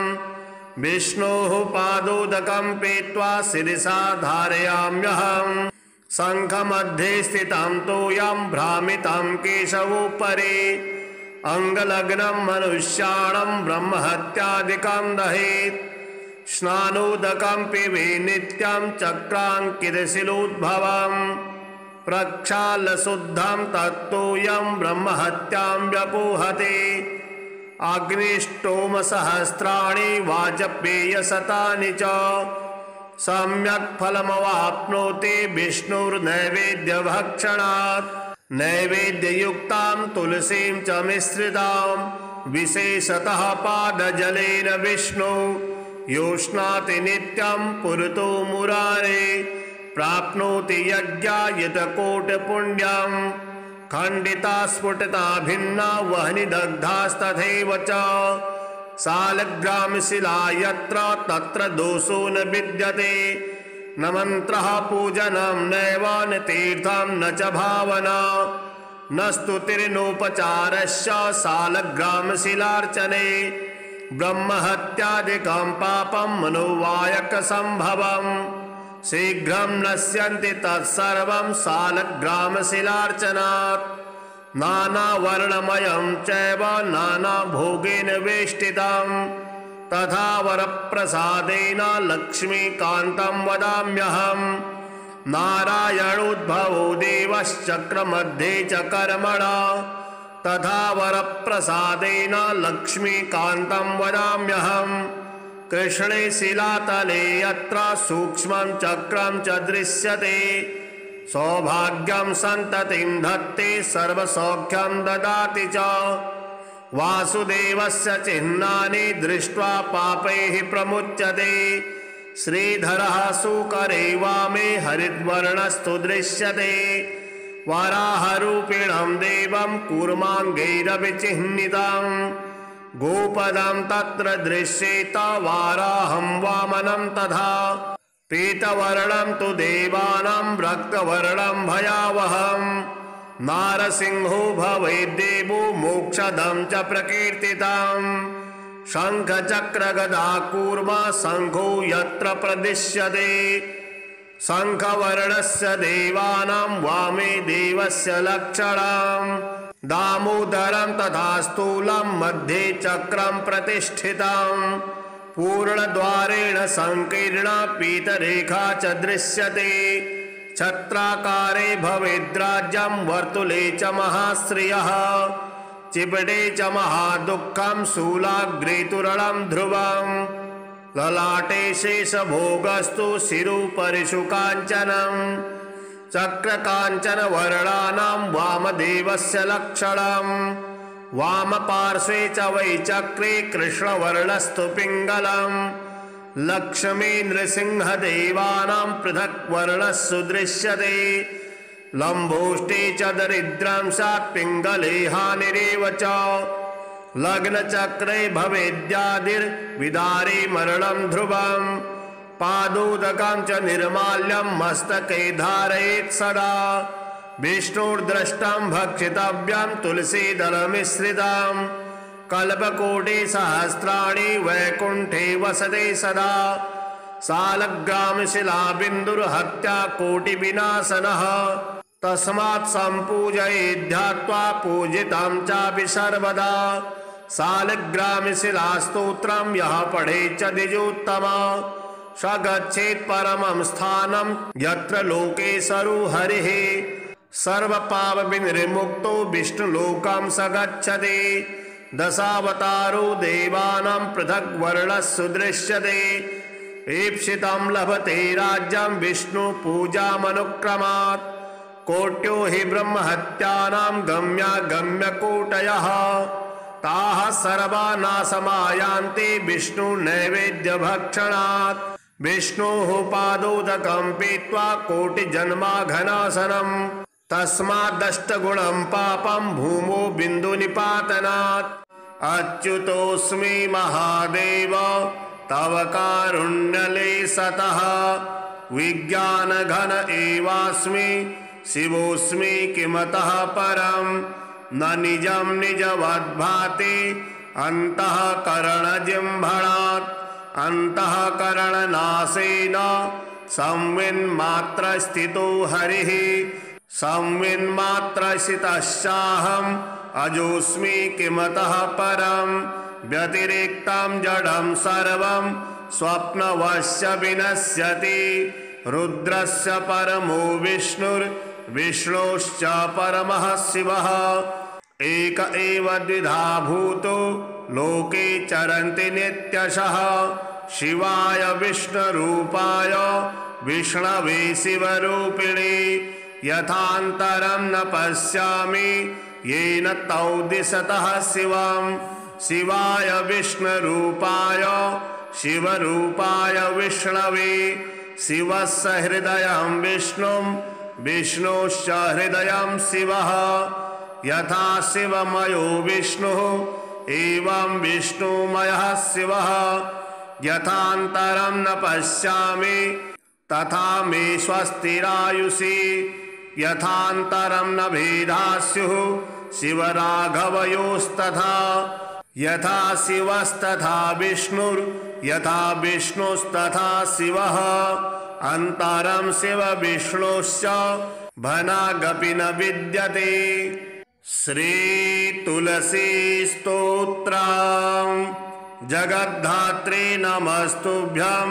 [SPEAKER 1] विष्णोः पादोदकं पीत्वा शिरसा धारयाम्यहम्। शङ्खमध्ये स्थितं तोयं भ्रामितं केशवोपरि अंगलग्नं मनुष्याणां ब्रह्महत्यादिकं दहेत्। स्नानोदकं पिबे नित्यं चक्राङ्कितशिलोद्भवम् प्रक्षाल्यशुद्धं तत्तोयं ब्रह्महत्यां व्यपोहते। अग्निष्टोमसहस्राणि वाजपेयशतानि च सम्यक् फलमवाप्नोति विष्णुर्नैवेद्यभक्षणात्। नैवेद्ययुक्तां तुलसीं च मिश्रितां विशेषतः पादजलेन विष्णु योष्णाति नित्यं पुरतो मुरारे प्राप्नोति यज्ञायतकोटिपुण्यं। खण्डिता स्फुटिता भिन्ना वह्निदग्धास्तथैव च शालग्रामशिला यत्र तत्र दोषो न विद्यते। न मन्त्रः पूजनं नैव न तीर्थं न च भावना न स्तुतिर्नोपचारस्य शालग्रामशिलार्चने। ब्रह्महत्यादिकं पापं मनोवायकसम्भवम् शीघ्रं नश्यन्ति तत्सर्वं शालग्रामशिलार्चनात्। नानावर्णमयं चैव नानाभोगेन वेष्टितं तथा वरप्रसादेन लक्ष्मीकान्तं वदाम्यहम्। नारायणोद्भवो देवश्चक्रमध्ये च कर्मणा तथा वरप्रसादेन लक्ष्मीकान्तं वदाम्यहम्। कृष्णे शिलातले यत्र सूक्ष्मं चक्रं च दृश्यते सौभाग्यं सन्ततिं धत्ते सर्वसौख्यं ददाति च। वासुदेवस्य चिह्नानि दृष्ट्वा पापैः प्रमुच्यते। श्रीधरः सुकरे वामे हरिद्वर्णस्तु दृश्यते। वराहरूपिणं देवं कूर्माङ्गैरभिचिह्नितं गोपदं तत्र दृश्येत वाराहं वामनं तथा। पीतवर्णं तु देवानां रक्तवर्णं भयावहं नारसिंहो भवेद्देवो मोक्षदं च प्रकीर्तितं। शङ्खचक्रगदा कूर्मा शङ्खो यत्र प्रदिश्यते शङ्खवर्णस्य देवानां वामे देवस्य लक्षणम्। दामोदरं तथा स्थूलं मध्ये चक्रं प्रतिष्ठितं पूर्णद्वारेण संकीर्णा पीतरेखा च दृश्यते। छत्राकारे भवेद्राज्यं वर्तुले च महाश्रियः चिबटे च महादुःखं शूलाग्रे तुरलं ध्रुवं। ललाटे शेषभोगस्तु शिरोपरिषु काञ्चनं चक्रकाञ्चनवर्णानां वामदेवस्य लक्षणम् वामपार्श्वे च वै चक्रे कृष्णवर्णस्तु पिङ्गलम् लक्ष्मी नृसिंहदेवानां पृथक् वर्णः सुदृश्यते लम्बोष्टे च दरिद्रांशात् पिङ्गले हानिरेव च लग्नचक्रे भवेद्यादिर्विदारे मरणं ध्रुवम् पादोदकं च निर्माल्यं मस्तके धारयेत् सदा विष्णुर्द्रष्टं भक्षितव्यं तुलसीदलमिश्रितं कल्पकोटि सहस्राणि वैकुण्ठे वसते सदा सालग्रामशिलाबिन्दुर्हत्या कोटिविनाशनः तस्मात् सम्पूजयेद्ध्यात्वा पूजितं चापि सर्वदा सालग्रामशिलास्तोत्रं यः पठेच्च द्विजोत्तमा स गच्छेत् परमं स्थानं यत्र लोकेशरो हरिः सर्वपापविनिर्मुक्तो विष्णुलोकं स गच्छति दशावतारो देवानां पृथक् वर्णः सुदृश्यते ईप्सितं लभते राज्यं विष्णुपूजामनुक्रमात् कोट्यो हि ब्रह्महत्यानां गम्यागम्यकोटयः ताः सर्वा नाशमायान्ति विष्णुनैवेद्यभक्षणात् विष्णोः पादोदकं पीत्वा कोटिजन्माघनाशनम् तस्मादष्टगुणं पापं भूमो बिन्दुनिपातनात् अच्युतोऽस्मि महादेव तव कारुण्यलेशतः विज्ञानघन एवास्मि शिवोऽस्मि किमतः परं न निजं निजवद्भाति अन्तःकरणजिह्वणात् अन्तःकरणनाशेन संविन्मात्रस्थितो हरिः संविन्मात्रस्थितश्चाहम् अजोऽस्मि किमतः परं व्यतिरिक्तं जडं सर्वं स्वप्नवश्य विनश्यति रुद्रस्य परमो विष्णुर्विष्णोश्च परमः शिवः एक एव द्विधा भूतो लोके चरन्ति नित्यशः शिवाय विष्णुरूपाय विष्णवे शिवरूपिणे यथान्तरं न पश्यामि येन तौ दिशतः शिवं शिवाय विष्णुरूपाय शिवरूपाय विष्णवे शिवस्य हृदयं विष्णुं विष्णोश्च हृदयं शिवः यथा शिवमयो विष्णुः एवं विष्णुमयः शिवः यथान्तरं न पश्यामि तथा मे स्वस्तिरायुषि यथान्तरं न भेदा स्युः शिवराघवयोस्तथा यथा शिवस्तथा विष्णुर्यथा विष्णुस्तथा शिवः अन्तरं शिव विष्णोश्च भनागपि न विद्यते। श्री तुलसी स्तोत्रम् जगद्धात्रे नमस्तुभ्यं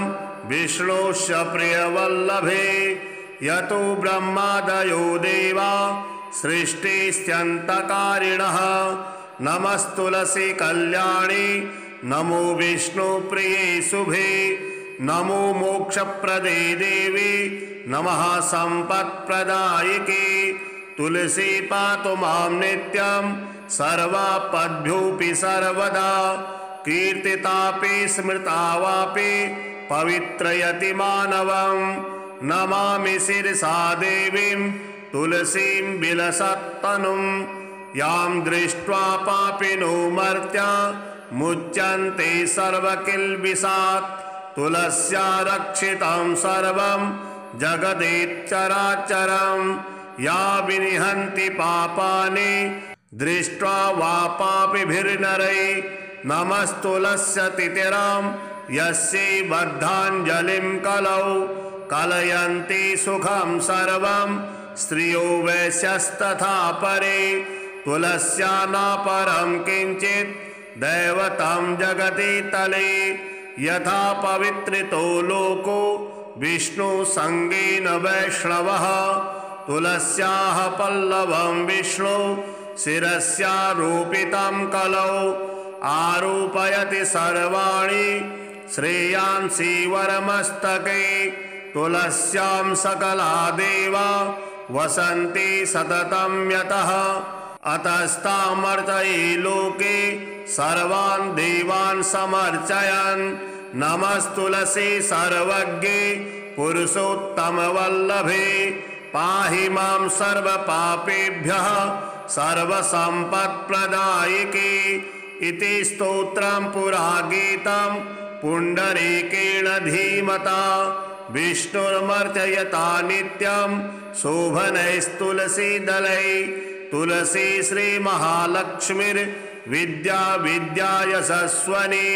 [SPEAKER 1] विष्णोश्च प्रियवल्लभे यतो ब्रह्मादयो देवा सृष्टिस्त्यन्तकारिणः नमस्तुलसी कल्याणी नमो विष्णुप्रिये शुभे नमो मोक्षप्रदे देवी नमः सम्पत्प्रदायिके तुलसी पातु मां नित्यं सर्वापद्भ्योऽपि सर्वदा कीर्तितापि स्मृता वापि पवित्रयति मानवं नमामि शिरसा देवीं तुलसीं विलसत्तनुं यां दृष्ट्वा पापिनो मर्त्या मुच्यन्ते सर्वकिल्बिषात् तुलस्या रक्षितं सर्वं जगदेच्चराचरं या विनिहन्ति पापानि दृष्ट्वा वा पापिभिर्नरै नमस्तुलस्य तितिरां यस्यै बद्धाञ्जलिं कलौ कलयन्ति सुखं सर्वं स्त्रियो वैश्यस्तथा परे तुलस्या नापरं किञ्चित् दैवतं जगति तले यथा पवित्रितो लोको विष्णुसङ्गेन वैष्णवः तुलस्याः पल्लवं विष्णु शिरस्यारोपितं कलौ आरोपयति सर्वाणि श्रेयांसि वरमस्तके तुलस्यां सकला देवा वसन्ति सततं यतः अतस्तामर्चये लोके सर्वान् देवान् समर्चयन् नमस्तुलसी सर्वज्ञे पुरुषोत्तमवल्लभे पाहि मां सर्वपापेभ्यः सर्वसम्पत्प्रदायिके इति स्तोत्रं पुरा गीतं पुण्डरीकेण धीमता विष्णुर्मर्चयता नित्यं शोभनैस्तुलसीदलै तुलसी श्रीमहालक्ष्मीर्विद्या विद्यायशस्वनी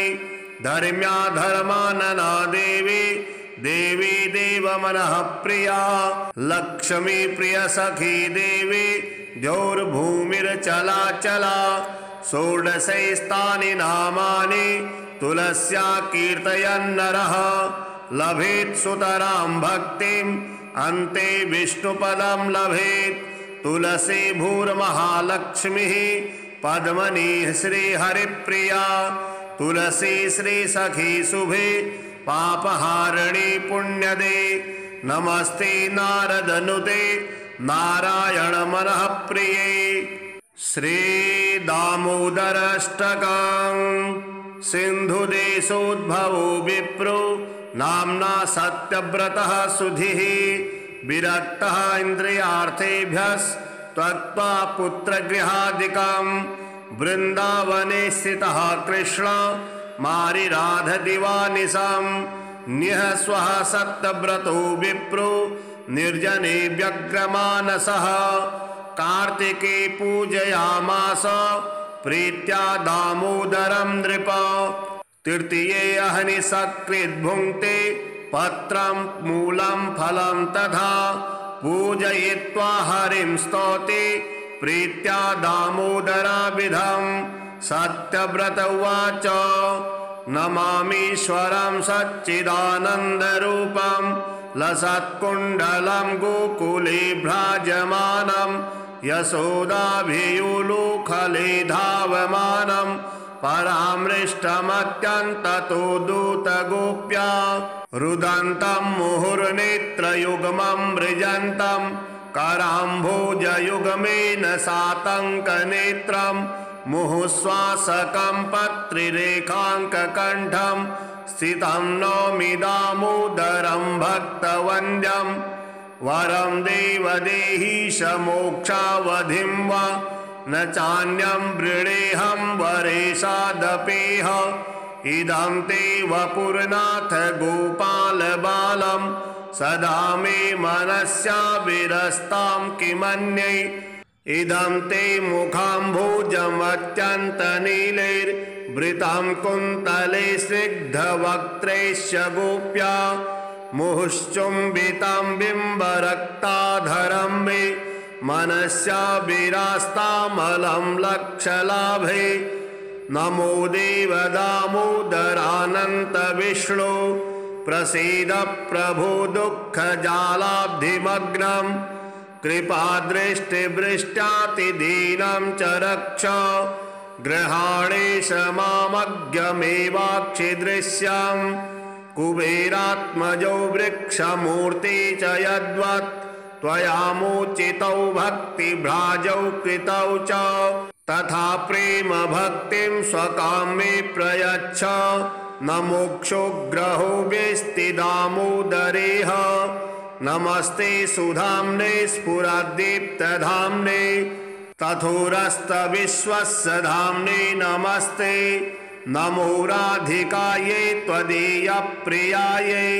[SPEAKER 1] धर्म्या धर्मानना देवी देवी देवमनः प्रिया लक्ष्मी प्रिय सखी देवी द्यौर्भूमिर्चलाचला षोडशैस्तानि नामानि तुलस्या कीर्तयन्नरः लभेत् सुतरां भक्तिम् अन्ते विष्णुपदं लभेत् तुलसी भूर्महालक्ष्मीः पद्मनीः श्रीहरिप्रिया तुलसी श्रीसखी शुभे पापहारिणी पुण्यदे नमस्ते नारदनुते नारायण मनः प्रिये श्रीदामोदराष्टकम् सिन्धुदेशोद्भवो विप्रो नाम्ना सत्यव्रतः सुधीः विरक्तः इन्द्रियार्थेभ्यस्त्यक्त्वा पुत्रगृहादिकम् वृन्दावने स्थितः कृष्ण मारिराधदिवानिशम् निःस्वः सत्यव्रतो विप्रो निर्जने व्यग्रमानसः कार्तिके पूजयामास प्रीत्या दामोदरं नृप तृतीये अहनि सकृद्भुङ्क्ते पत्रं मूलं फलं तथा पूजयित्वा हरिं स्तौति प्रीत्या दामोदराभिधं सत्यव्रत उवाच नमामीश्वरं सच्चिदानन्दरूपं लसत्कुण्डलं गोकुले भ्राजमानं यशोदाभियुलुखले धावमानं परामृष्टमत्यन्ततो दूतगोप्या रुदन्तं मुहुर्नेत्रयुग्मं मृजन्तं कराम्भोजयुग्मेन सातङ्कनेत्रं मुहुश्वासकं पत्रिरेखाङ्ककण्ठं स्थितं नौमि दामोदरं भक्तवन्द्यं वरं देवदेहीश मोक्षावधिं वा न चान्यं वृणेऽहं वरेशादपेह इदं ते वपुर्नाथ गोपाल बालं सदा मे मनस्या विरस्तां किमन्ये इदं ते मुखाम्भोजमत्यन्तनीलैर्वृतं कुन्तले स्निग्धवक्त्रैश्च गोप्या मुहुश्चुम्बितं बिम्बरक्ताधरं मे मनस्या विरास्तामलं लक्षलाभे नमो देव दामोदरानन्त विष्णु प्रसीद प्रभो दुःखजालाब्धिमग्नं कृपादृष्टिवृष्ट्यातिदीनं च रक्ष गृहाणेश मामज्ञमेवाक्षिदृश्यं कुबेरात्मजो वृक्षमूर्ति च यद्वत् त्वयामोचितौ भक्तिभ्राजौ कृतौ च तथा प्रेम भक्तिं स्वकां मे प्रयच्छ न मोक्षोग्रहो वेस्ति दामोदरेह नमस्ते सुधाम्ने स्फुरद्दीप्तधाम्ने तथोरस्तविश्वस्य धाम्ने नमस्ते नमो राधिकायै त्वदीयप्रियायै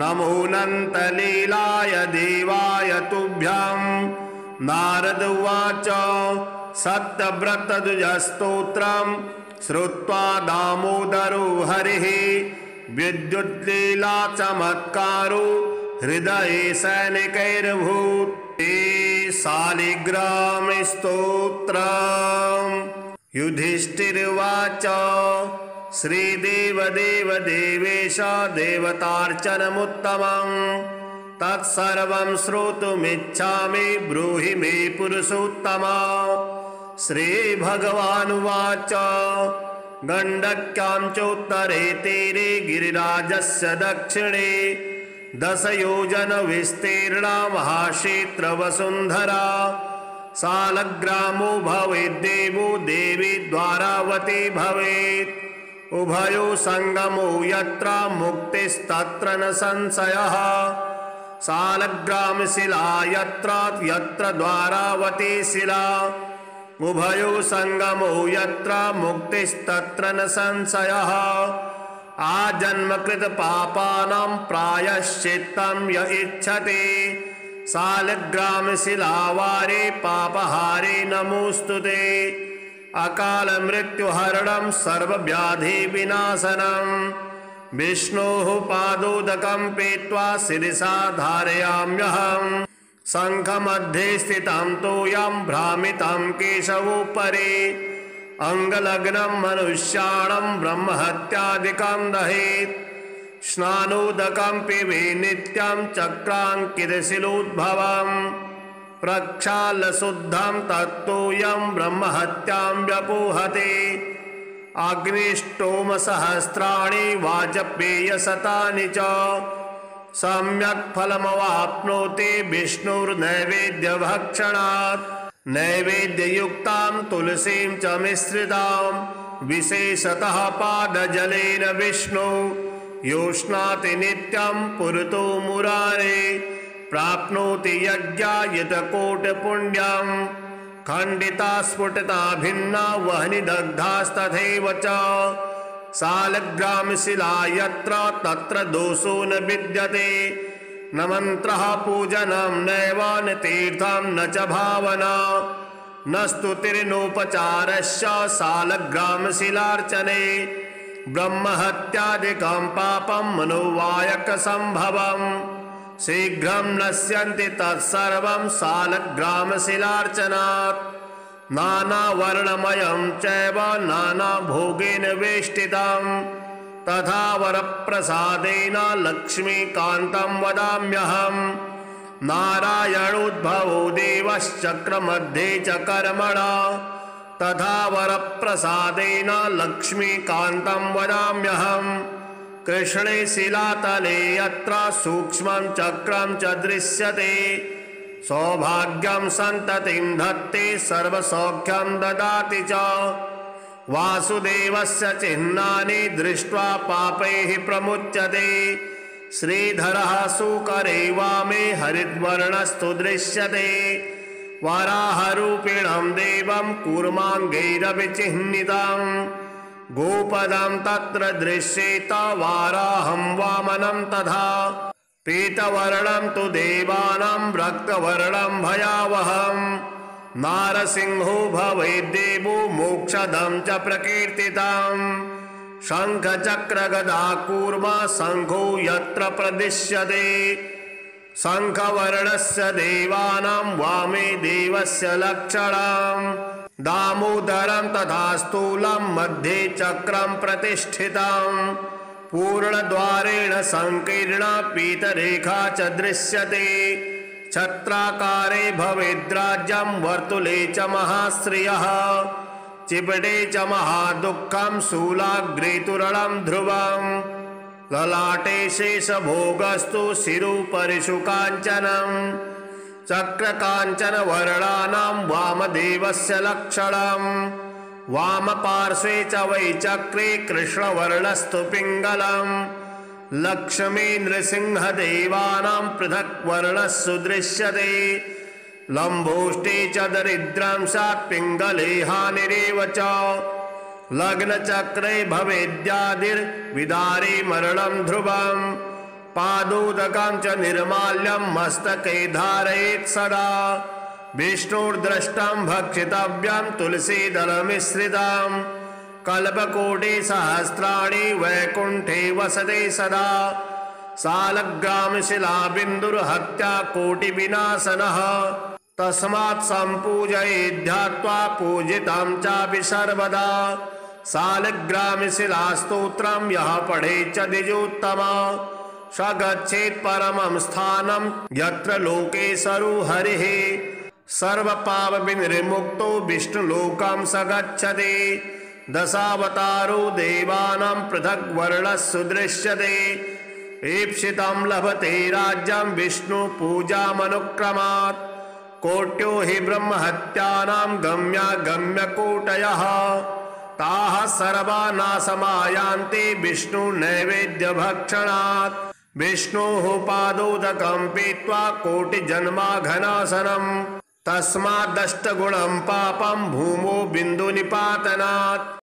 [SPEAKER 1] नमो नन्तलीलाय देवाय तुभ्यं नारद उवाच सत्यव्रतद्विजस्तोत्रं श्रुत्वा दामोदरो हरिः विद्युल्लीला चमत्कारो हृदये सैनिकैरभूत् शालिग्रामस्तोत्रम् युधिष्ठिरुवाच श्रीदेवदेव देवेश देवतार्चनमुत्तमम् तत्सर्वं श्रोतुमिच्छामि ब्रूहि मे पुरुषोत्तमा श्रीभगवानुवाच गण्डक्यां चोत्तरे तीरे गिरिराजस्य दक्षिणे 10 योजन विस्तीर्णा महाक्षेत्रवसुन्धरा सालग्रामो भवेद्देवो देवी द्वारावती भवेत् उभयो संगमो यत्र मुक्तिस्तत्र न संशयः सालग्रामशिला यत्र द्वारावती शिला उभयो संगमो यत्र मुक्तिस्तत्र न संशयः आजन्मकृत पापानां प्रायश्चित्तं य इच्छति सालग्रामशिलावारे पापहारे नमोस्तुते अकाल मृत्युहरणं सर्वव्याधि विनाशनं विष्णोः पादोदकं पीत्वा शिरसा धारयाम्यहम् शङ्खमध्ये स्थितं तोयं भ्रामितं केशवोपरि अंगलग्नं मनुष्याणं ब्रह्महत्यादिकं दहेत् स्नानोदकं पिबे नित्यं चक्राङ्कितशिलोद्भवम् प्रक्षालशुद्धं तत्तोयं ब्रह्महत्यां व्यपोहते अग्निष्टोमसहस्राणि वाजपेयशतानि च सम्यक् फलमवाप्नोति विष्णुर्नैवेद्यभक्षणात् नैवेद्ययुक्तां तुलसीं च मिश्रितां विशेषतः पादजलेन विष्णु योष्णाति नित्यं पुरतो मुरारे प्राप्नोति यज्ञायतकोटिपुण्यं खण्डिता स्फुटिता भिन्ना वह्निदग्धास्तथैव च सालग्रामशिला यत्र तत्र दोषो न विद्यते न मन्त्रः पूजनं नैव न तीर्थं न च भावना न स्तुतिर्नोपचारश्च सालग्रामशिलार्चने ब्रह्महत्यादिकं पापं मनोवायकसम्भवम् शीघ्रं नश्यन्ति तत्सर्वं सालग्रामशिलार्चनात् नानावर्णमयं चैव नानाभोगेन वेष्टितं तथा वरप्रसादेन लक्ष्मीकान्तं वदाम्यहम् नारायणोद्भवो देवश्चक्रमध्ये च कर्मणा तथा वरप्रसादेन लक्ष्मीकान्तं वदाम्यहम् कृष्णे शिलातले यत्र सूक्ष्मं चक्रं च दृश्यते सौभाग्यं सन्ततिं धत्ते सर्वसौख्यं ददाति च वासुदेवस्य चिह्नानि दृष्ट्वा पापैः प्रमुच्यते श्रीधरः सुकरे वामे हरिद्वर्णस्तु दृश्यते वराहरूपिणं देवं कूर्माङ्गैरविचिह्नितं गोपदं तत्र दृश्येत वाराहं वामनं तथा पीतवर्णं तु देवानां रक्तवर्णं भयावहं नारसिंहो भवेद्देवो मोक्षदं च प्रकीर्तितं शङ्खचक्रगदा कूर्मा शङ्खो यत्र प्रदिश्यते शङ्खवर्णस्य देवानां वामे देवस्य लक्षणं दामोदरं तथा स्थूलं मध्ये चक्रं प्रतिष्ठितं पूर्णद्वारेण संकीर्णा पीतरेखा च दृश्यते छत्राकारे भवेद्राज्यं वर्तुले च महाश्रियः चिपटे च महादुःखं शूलाग्रे तुरलं ध्रुवं ललाटे शेषभोगस्तु शिरोपरि शुकाञ्चनं चक्रकाञ्चनवर्णानां वामदेवस्य लक्षणं वामपार्श्वे च वै चक्रे कृष्णवर्णस्तु पिङ्गलम् लक्ष्मी नृसिंहदेवानां पृथक् वर्णस्सु दृश्यते लम्बोष्टे च दरिद्रं स्यात् पिङ्गले हानिरेव च लग्नचक्रे भवेद्यादिर्विदारे मरणं ध्रुवं पादोदकं च निर्माल्यं मस्तके धारयेत् सदा विष्णुर्द्रष्टं भक्षितव्यं तुलसीदलमिश्रितं कल्पकोटिसहस्राणि वैकुण्ठे वसते सदा सालग्रामशिलाबिन्दुर्हत्या कोटिविनाशनः तस्मात् सम्पूजयेद्ध्यात्वा पूजितं चापि सर्वदा सालग्रामशिलास्तोत्रं यः पठेत् च द्विजोत्तमा स गच्छेत् परमं स्थानं यत्र लोकेशरो हरिः सर्वपापविनिर्मुक्तो विष्णुलोकं स गच्छति दशावतारो देवानां पृथग् वर्णस्सु दृश्यते ईप्सितं लभते राज्यं विष्णुपूजामनुक्रमात् कोट्यो हि ब्रह्महत्यानां गम्यागम्यकोटयः ताः सर्वा नाशमायान्ति विष्णुनैवेद्यभक्षणात् विष्णोः पादोदकं पीत्वा कोटिजन्माघनाशनम् तस्मादष्टगुणं पापं भूमो बिन्दुनिपातनात्।